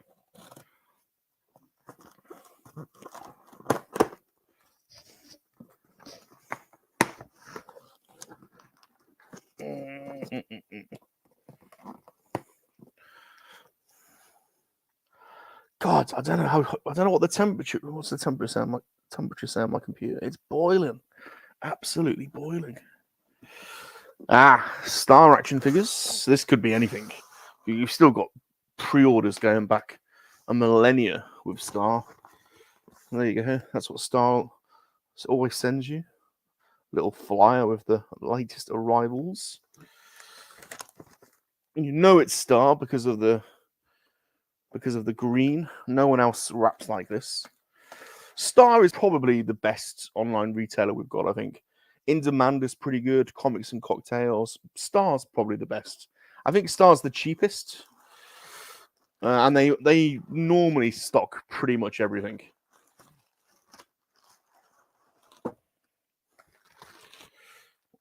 God, I don't know what the temperature. What's the temperature say on my computer? It's boiling, absolutely boiling. Star action figures. This could be anything. You've still got pre-orders going back a millennia with Star. There you go. That's what Star always sends you. Little flyer with the latest arrivals. And you know it's Star because of the green. No one else wraps like this. Star is probably the best online retailer we've got, I think. In Demand is pretty good. Comics and Cocktails. Star's probably the best. I think Star's the cheapest. And they normally stock pretty much everything.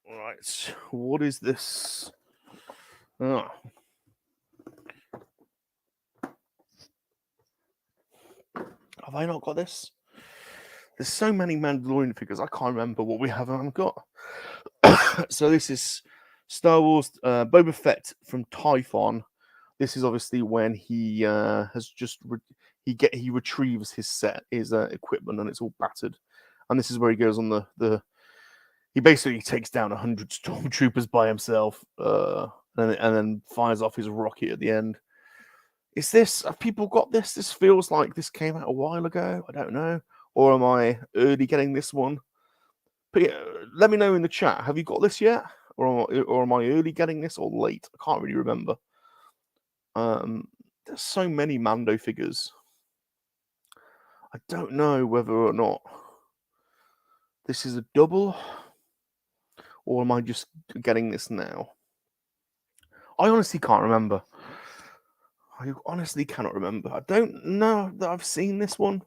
All right. What is this? Oh. Have I not got this? There's so many Mandalorian figures, I can't remember what we haven't got. So this is Star Wars Boba Fett from Typhon. This is obviously when he has just he retrieves his equipment and it's all battered. And this is where he goes on the he basically takes down 100 stormtroopers by himself, and then fires off his rocket at the end. Have people got this? This feels like this came out a while ago. I don't know. Or am I early getting this one? But yeah, let me know in the chat. Have you got this yet? Or am I early getting this or late? I can't really remember. there's so many Mando figures. I don't know whether or not this is a double, or am I just getting this now? I honestly can't remember. I honestly cannot remember. I don't know that I've seen this one.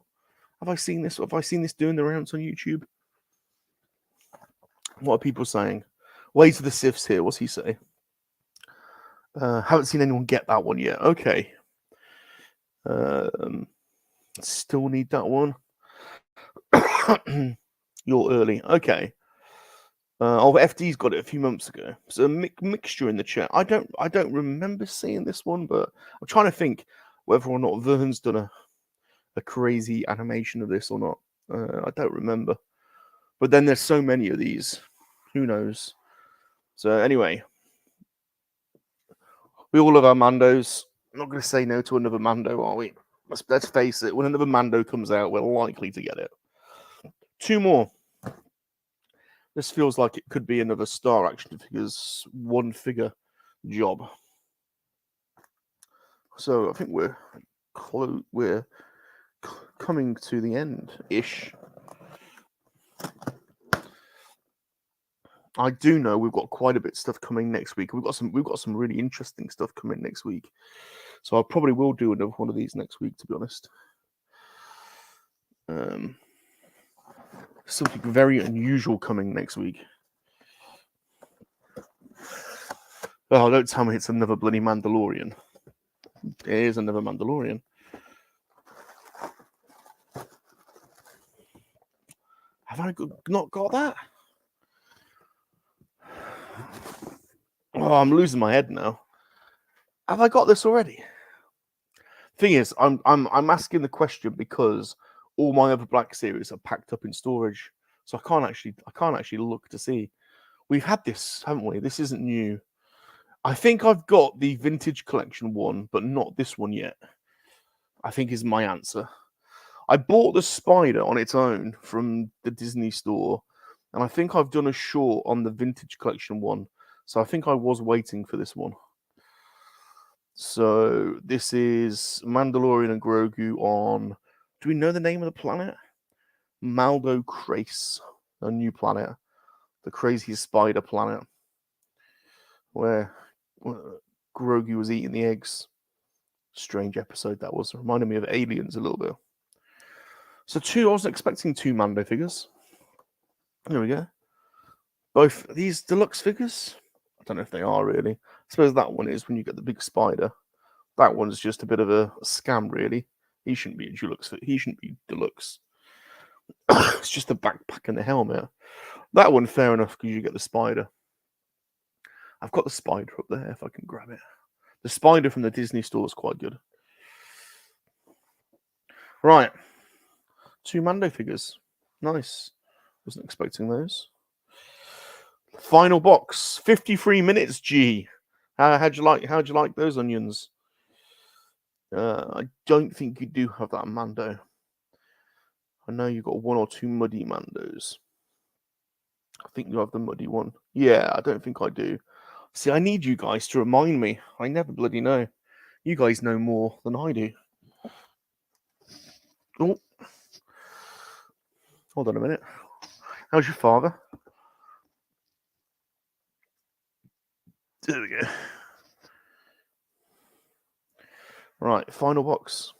Have I seen this? Have I seen this doing the rounds on YouTube? What are people saying? Way to the Sifs here. What's he say? Haven't seen anyone get that one yet. Okay. Still need that one. You're early. Okay. FD's got it a few months ago. So a mixture in the chat. I don't remember seeing this one, but I'm trying to think whether or not Vern's done a crazy animation of this or not. I don't remember. But then there's so many of these. Who knows? So anyway, we all love our Mandos. I'm not going to say no to another Mando, are we? Let's face it. When another Mando comes out, we're likely to get it. 2 more. This feels like it could be another Star Action Figures 1 figure job. So I think we're coming to the end-ish. I do know we've got quite a bit of stuff coming next week. We've got some really interesting stuff coming next week. So I probably will do another one of these next week, to be honest. Something very unusual coming next week. Oh, don't tell me it's another bloody Mandalorian. It is another Mandalorian. Have I not got that? Oh, I'm losing my head now. Have I got this already? Thing is, I'm asking the question because all my other Black Series are packed up in storage, so I can't actually look to see. We've had this, haven't we? This isn't new. I think I've got the Vintage Collection one, but not this one yet. I think is my answer. I bought the Spider on its own from the Disney store, and I think I've done a short on the Vintage Collection one. So I think I was waiting for this one. So this is Mandalorian and Grogu on. Do we know the name of the planet? Maldo Crace, a new planet, the crazy spider planet, where Grogu was eating the eggs. Strange episode that was. It reminded me of Aliens a little bit. So I wasn't expecting 2 Mando figures. There we go. Both these deluxe figures. I don't know if they are really. I suppose that one is when you get the big spider. That one's just a bit of a scam, really. He shouldn't be a deluxe. He shouldn't be deluxe. It's just the backpack and the helmet. That one, fair enough, because you get the spider. I've got the spider up there if I can grab it. The spider from the Disney store is quite good. Right. 2 Mando figures. Nice. Wasn't expecting those. Final box. 53 minutes, G. How'd you like those onions? I don't think you do have that Mando. I know you've got 1 or 2 muddy Mandos. I think you have the muddy one. Yeah, I don't think I do. See, I need you guys to remind me. I never bloody know. You guys know more than I do. Oh. Hold on a minute. How's your father? There we go. Right, final box.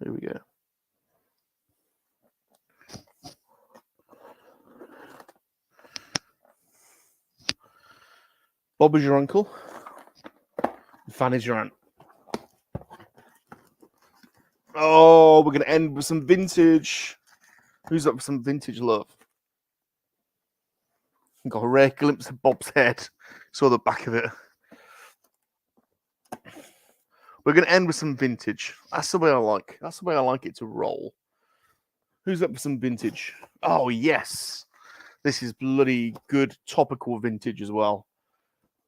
Here we go. Bob is your uncle. Fan is your aunt. Oh, we're going to end with some vintage. Who's up for some vintage love? Got a rare glimpse of Bob's head. Saw the back of it. We're going to end with some vintage. That's the way I like. That's the way I like it to roll. Who's up for some vintage? Oh, yes. This is bloody good topical vintage as well.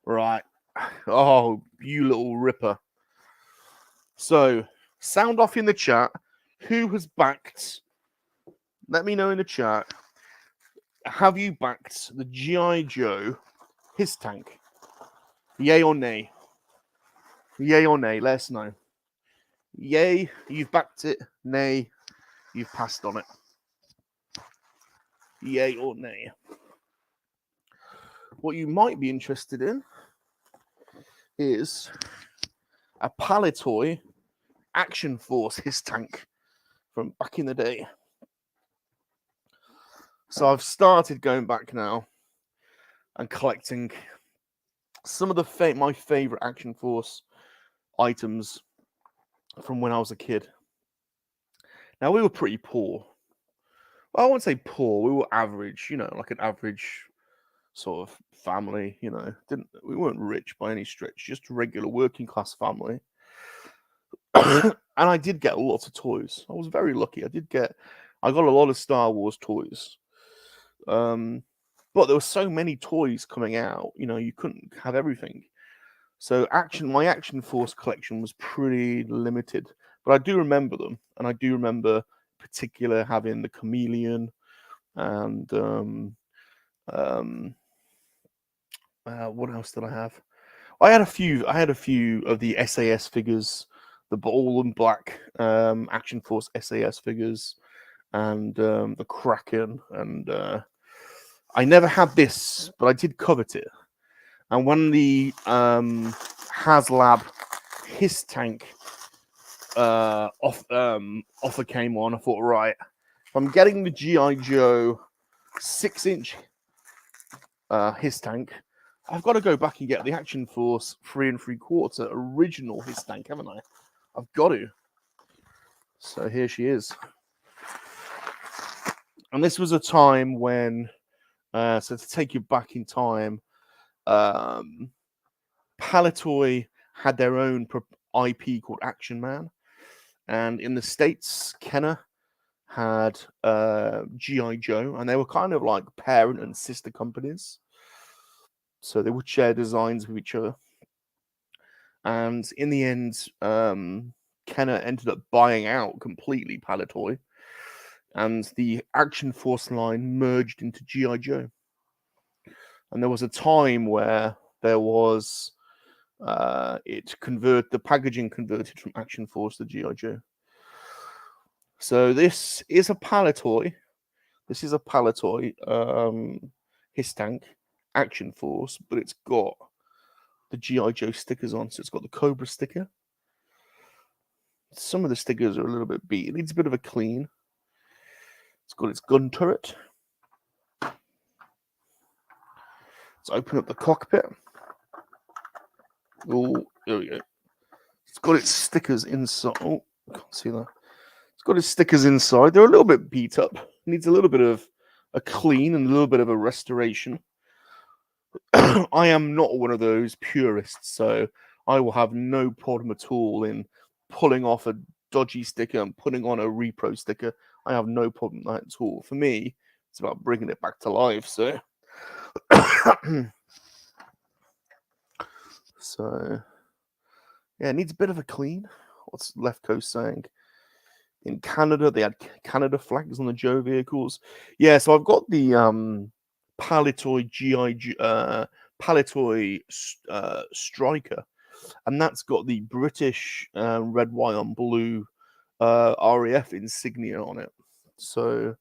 Right. Oh, you little ripper. So, sound off in the chat. Who has backed? Let me know in the chat. Have you backed the G.I. Joe, his tank? Yay or nay? Yay or nay? Let us know. Yay, you've backed it. Nay, you've passed on it. Yay or nay? What you might be interested in is a Palitoy Action Force Hiss tank from back in the day. So I've started going back now and collecting some of my favorite Action Force items from when I was a kid. Now, we were pretty poor. Well, I won't say poor. We were average, like an average sort of family. We weren't rich by any stretch, just a regular working class family. And I did get lots of toys. I was very lucky. I got a lot of Star Wars toys. But there were so many toys coming out, you couldn't have everything. So my Action Force collection was pretty limited, but I do remember them, and I do remember in particular having the Chameleon and what else did I have? I had a few of the SAS figures, the all in black Action Force SAS figures, and the Kraken, and I never had this, but I did covet it. And when the HasLab Hiss tank offer came on, I thought, right, if I'm getting the G.I. Joe 6-inch Hiss tank, I've got to go back and get the Action Force 3 3/4 original Hiss tank, haven't I? I've got to. So here she is. And this was a time when, so to take you back in time, Palitoy had their own IP called Action Man, and in the States, Kenner had G.I. Joe, and they were kind of like parent and sister companies. So they would share designs with each other. And in the end, Kenner ended up buying out completely Palitoy, and the Action Force line merged into G.I. Joe. And there was a time where there was the packaging converted from Action Force to G.I. Joe. So this is a Palitoy. This is a Palitoy Hiss tank Action Force, but it's got the G.I. Joe stickers on. So it's got the Cobra sticker. Some of the stickers are a little bit beat. It needs a bit of a clean. It's got its gun turret. Let's open up the cockpit. Oh, there we go. It's got its stickers inside. Oh, I can't see that. It's got its stickers inside. They're a little bit beat up. Needs a little bit of a clean and a little bit of a restoration. I am not one of those purists, so I will have no problem at all in pulling off a dodgy sticker and putting on a repro sticker. I have no problem with that at all. For me, it's about bringing it back to life. So, yeah, it needs a bit of a clean. What's Left Coast saying? In Canada, they had Canada flags on the Joe vehicles. Yeah, so I've got the Palitoy Palitoy Striker, and that's got the British red, white, and blue RAF insignia on it. So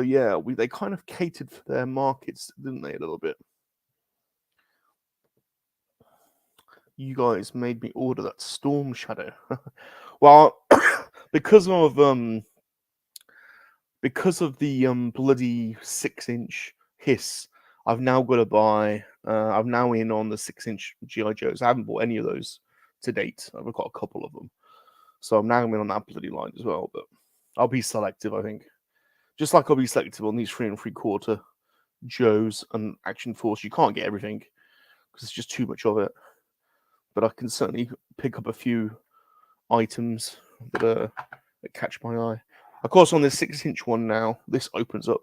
yeah, they kind of catered for their markets, didn't they, a little bit? You guys made me order that Storm Shadow. Well, because of the bloody 6-inch Hiss, I've now got to buy. I'm now in on the 6-inch G.I. Joes. I haven't bought any of those to date. I've got a couple of them, so I'm now in on that bloody line as well. But I'll be selective, I think. Just like I'll be selective on these 3 3/4 Joes and Action Force. You can't get everything because it's just too much of it. But I can certainly pick up a few items that catch my eye. Of course, on this 6-inch one now, this opens up.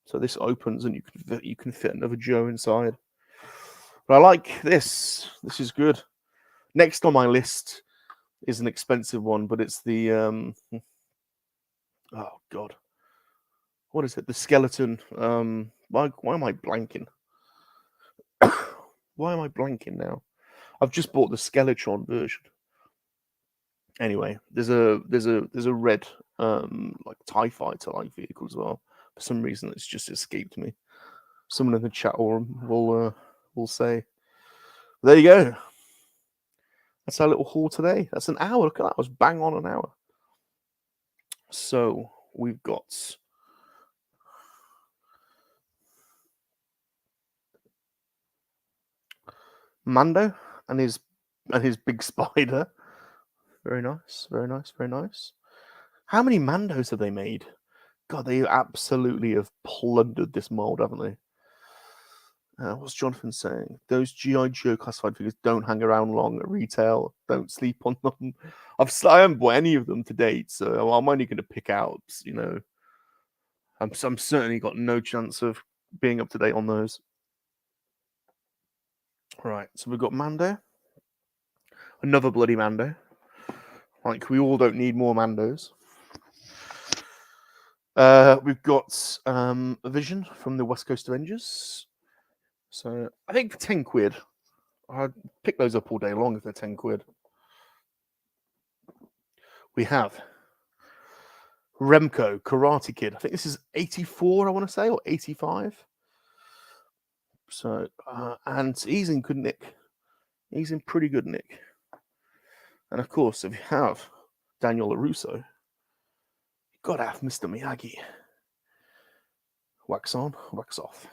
So this opens and you can fit another Joe inside. But I like this. This is good. Next on my list is an expensive one, but it's the oh god, what is it? The skeleton. Why am I blanking? Why am I blanking now? I've just bought the Skeletron version. Anyway, there's a red like TIE fighter like vehicle as well. For some reason, it's just escaped me. Someone in the chat will say. There you go. That's our little haul today. That's an hour. Look at that. I was bang on an hour. So we've got Mando and his big spider. Very nice, very nice, very nice. How many Mandos have they made? God, they absolutely have plundered this mold, haven't they? What's Jonathan saying? Those G.I. Joe classified figures don't hang around long at retail. Don't sleep on them. I haven't bought any of them to date, so I'm only going to pick out, you know. I'm certainly got no chance of being up to date on those. Right, so we've got Mando. Another bloody Mando. Like, we all don't need more Mandos. We've got a Vision from the West Coast Avengers. So I think for 10 quid, I'd pick those up all day long if they're 10 quid. We have Remco Karate Kid. I think this is 84, I want to say, or 85. So, and he's in good nick. He's in pretty good nick. And of course, if you have Daniel LaRusso, you've got to have Mr. Miyagi. Wax on, wax off.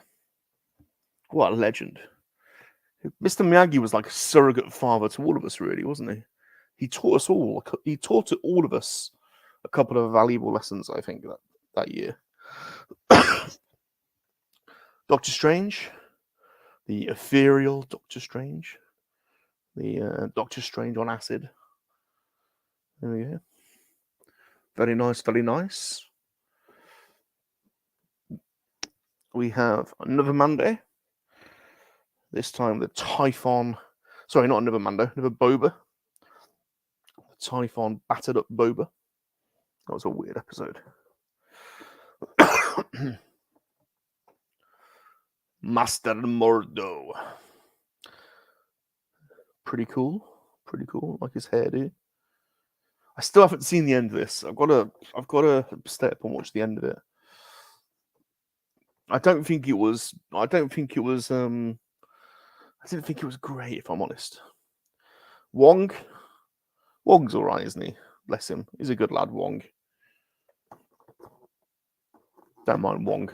What a legend. Mr. Miyagi was like a surrogate father to all of us, really, wasn't he? He taught us all. He taught all of us a couple of valuable lessons, I think, that year. Doctor Strange, the ethereal Doctor Strange, the Doctor Strange on acid. There we go. Very nice, very nice. We have another Mando. This time the Typhon. Sorry, not another Mando, another Boba. The Typhon battered up Boba. That was a weird episode. Master Mordo. Pretty cool. Pretty cool. Like his hairdo. I still haven't seen the end of this. I've got to stay up and watch the end of it. I didn't think it was great, if I'm honest. Wong's alright, isn't he? Bless him. He's a good lad, Wong. Don't mind Wong.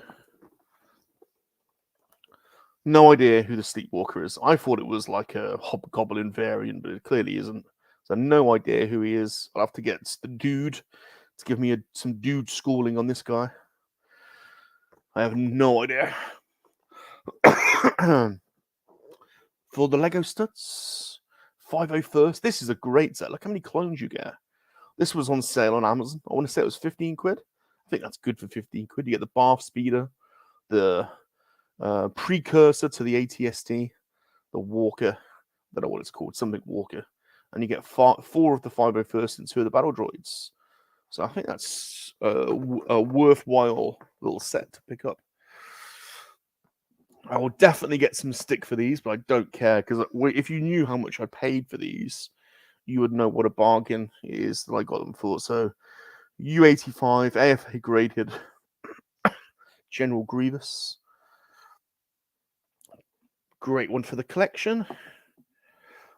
No idea who the Sleepwalker is. I thought it was like a Hobgoblin variant, but it clearly isn't. So no idea who he is. I'll have to get the dude to give me some dude schooling on this guy. I have no idea. For the Lego Studs, 501st. This is a great set. Look how many clones you get. This was on sale on Amazon. I want to say it was 15 quid. I think that's good for 15 quid. You get the Bath Speeder, the precursor to the ATST, the Walker. I don't know what it's called. Something Walker. And you get 4 of the 501st and 2 of the battle droids. So I think that's a worthwhile little set to pick up. I will definitely get some stick for these, but I don't care, because if you knew how much I paid for these, you would know what a bargain it is that I got them for. So U85, AFA graded, General Grievous. Great one for the collection.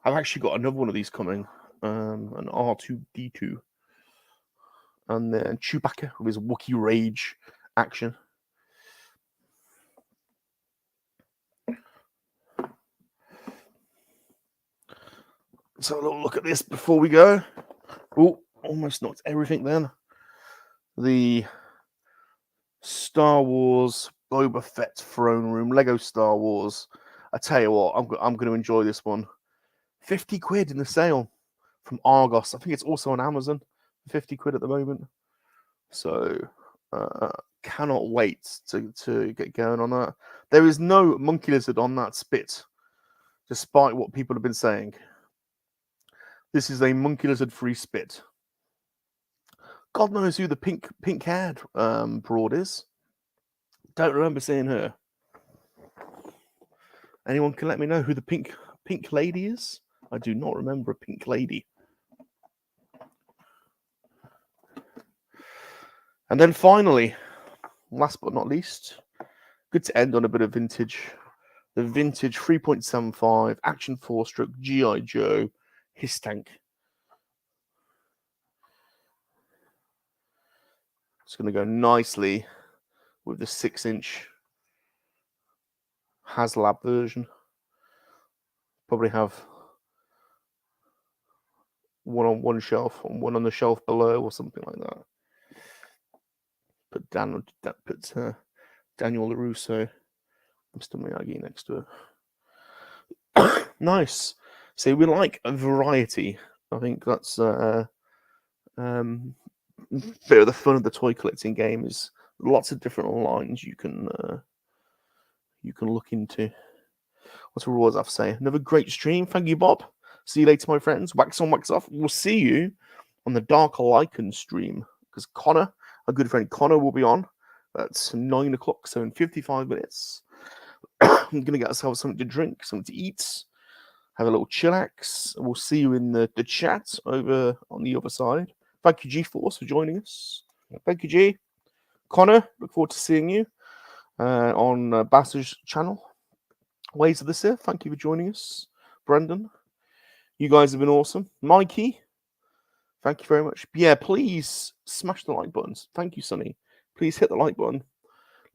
I've actually got another one of these coming, an R2-D2. And then Chewbacca with his Wookiee Rage action. So a little look at this before we go. Oh, almost knocked everything then. The Star Wars Boba Fett throne room, Lego Star Wars. I tell you what, I'm going to enjoy this one. 50 quid in the sale from Argos. I think it's also on Amazon. 50 quid at the moment. So cannot wait to get going on that. There is no monkey-lizard on that spit, despite what people have been saying. This is a monkey-lizard free spit. God knows who the pink-haired broad is. Don't remember seeing her. Anyone can let me know who the pink lady is? I do not remember a pink lady. And then finally, last but not least, good to end on a bit of vintage. The vintage 3.75 Action 4-stroke G.I. Joe His Tank. It's going to go nicely with the 6-inch HasLab version. Probably have one on one shelf and one on the shelf below or something like that. Put Daniel LaRusso, Mr. Miyagi next to it. Nice. See, we like a variety. I think that's bit of the fun of the toy collecting game is lots of different lines you can look into. What's the rules I have to say? Another great stream. Thank you, Bob. See you later, my friends. Wax on, wax off. We'll see you on the Dark Lycan stream because Connor, our good friend Connor, will be on. That's 9 o'clock, so in 55 minutes. I'm going to get ourselves something to drink, something to eat, have a little chillax. We'll see you in the chat over on the other side. Thank you, G-Force, for joining us. Thank you, G. Connor, look forward to seeing you on Bass's channel. Ways of the Sith, thank you for joining us. Brendan, you guys have been awesome. Mikey, thank you very much. Yeah, please smash the like buttons. Thank you, Sonny. Please hit the like button.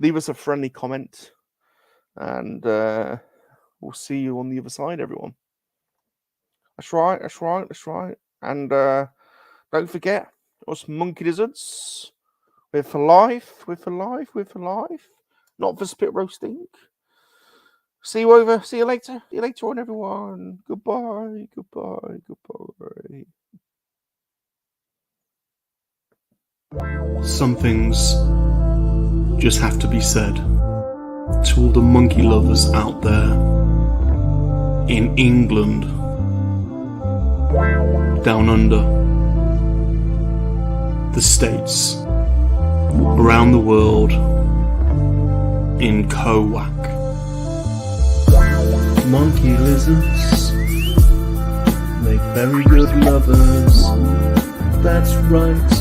Leave us a friendly comment. And we'll see you on the other side, everyone. That's right, that's right, that's right. And don't forget, us MoNKey-LiZards. We're for life, we're for life, we're for life. Not for spit roasting. See you later. See you later on, everyone. Goodbye, goodbye, goodbye. Some things just have to be said to all the monkey lovers out there in England, down under, the States, around the world, in KoWaK. Monkey lizards make very good lovers. That's right.